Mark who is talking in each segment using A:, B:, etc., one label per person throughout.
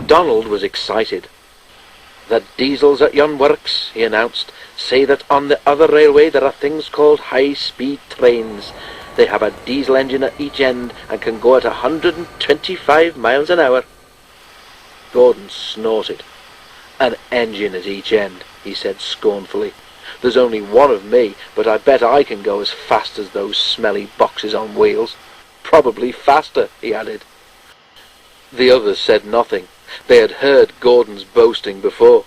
A: Donald was excited. "The diesels at yon works," he announced, "say that on the other railway there are things called high-speed trains. They have a diesel engine at each end and can go at 125 miles an hour. Gordon snorted. "An engine at each end," he said scornfully. "There's only one of me, but I bet I can go as fast as those smelly boxes on wheels. Probably faster," he added. The others said nothing. They had heard Gordon's boasting before.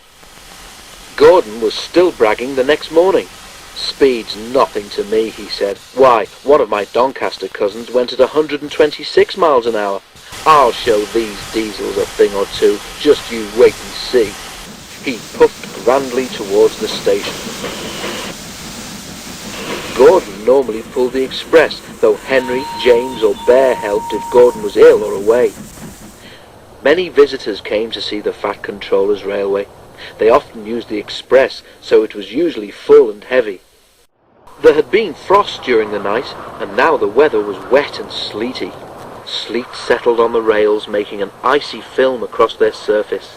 A: Gordon was still bragging the next morning. "Speed's nothing to me," he said. "Why, one of my Doncaster cousins went at 126 miles an hour. I'll show these diesels a thing or two. Just you wait and see." He puffed grandly towards the station. Gordon normally pulled the express, though Henry, James or Bear helped if Gordon was ill or away. Many visitors came to see the Fat Controller's railway. They often used the express, so it was usually full and heavy. There had been frost during the night, and now the weather was wet and sleety. Sleet settled on the rails, making an icy film across their surface.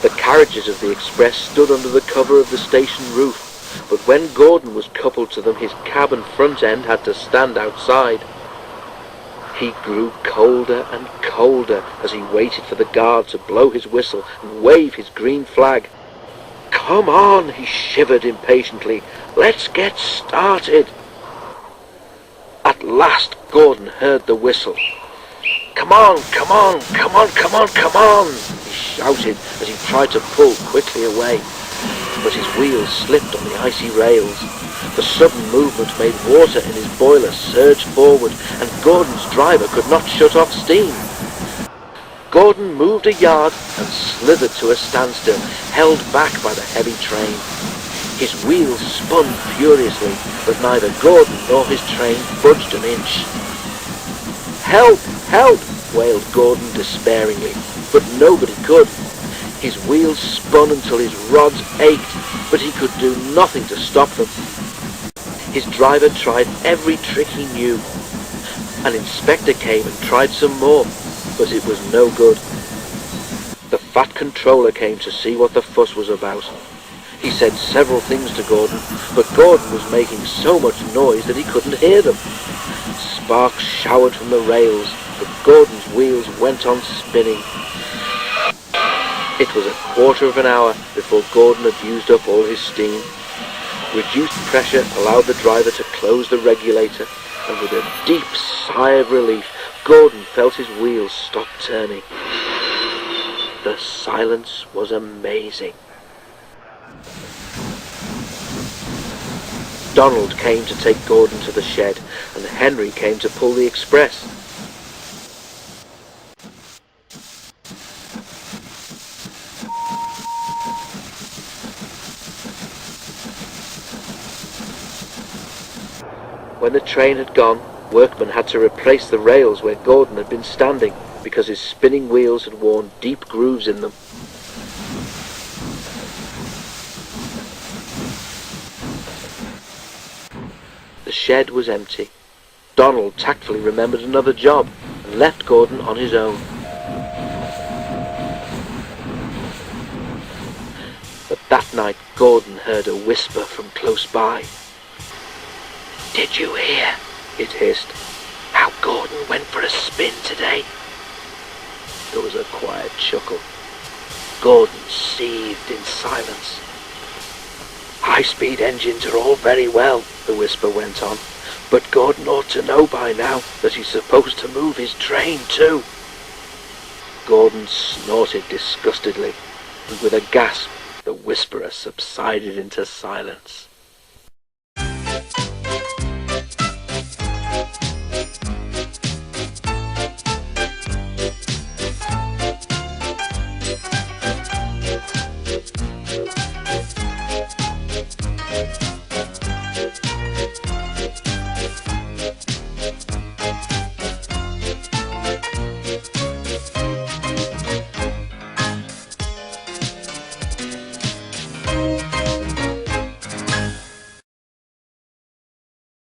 A: The carriages of the express stood under the cover of the station roof, but when Gordon was coupled to them, his cab and front end had to stand outside. He grew colder and colder as he waited for the guard to blow his whistle and wave his green flag. "Come on," he shivered impatiently. "Let's get started." At last Gordon heard the whistle. "Come on, come on, come on, come on, come on," he shouted as he tried to pull quickly away. But his wheels slipped on the icy rails. The sudden movement made water in his boiler surge forward, and Gordon's driver could not shut off steam. Gordon moved a yard and slithered to a standstill, held back by the heavy train. His wheels spun furiously, but neither Gordon nor his train budged an inch. "Help! Help!" wailed Gordon despairingly, but nobody could. His wheels spun until his rods ached, but he could do nothing to stop them. His driver tried every trick he knew. An inspector came and tried some more, but it was no good. The Fat Controller came to see what the fuss was about. He said several things to Gordon, but Gordon was making so much noise that he couldn't hear them. Sparks showered from the rails, but Gordon's wheels went on spinning. It was a quarter of an hour before Gordon had used up all his steam. Reduced pressure allowed the driver to close the regulator, and with a deep sigh of relief, Gordon felt his wheels stop turning. The silence was amazing. Donald came to take Gordon to the shed, and Henry came to pull the express. When the train had gone, workmen had to replace the rails where Gordon had been standing, because his spinning wheels had worn deep grooves in them. The shed was empty. Donald tactfully remembered another job and left Gordon on his own. But that night Gordon heard a whisper from close by. "Did you hear?" it hissed. "How Gordon went for a spin today?" There was a quiet chuckle. Gordon seethed in silence. "High-speed engines are all very well," the whisper went on, "but Gordon ought to know by now that he's supposed to move his train too." Gordon snorted disgustedly, and with a gasp the whisperer subsided into silence.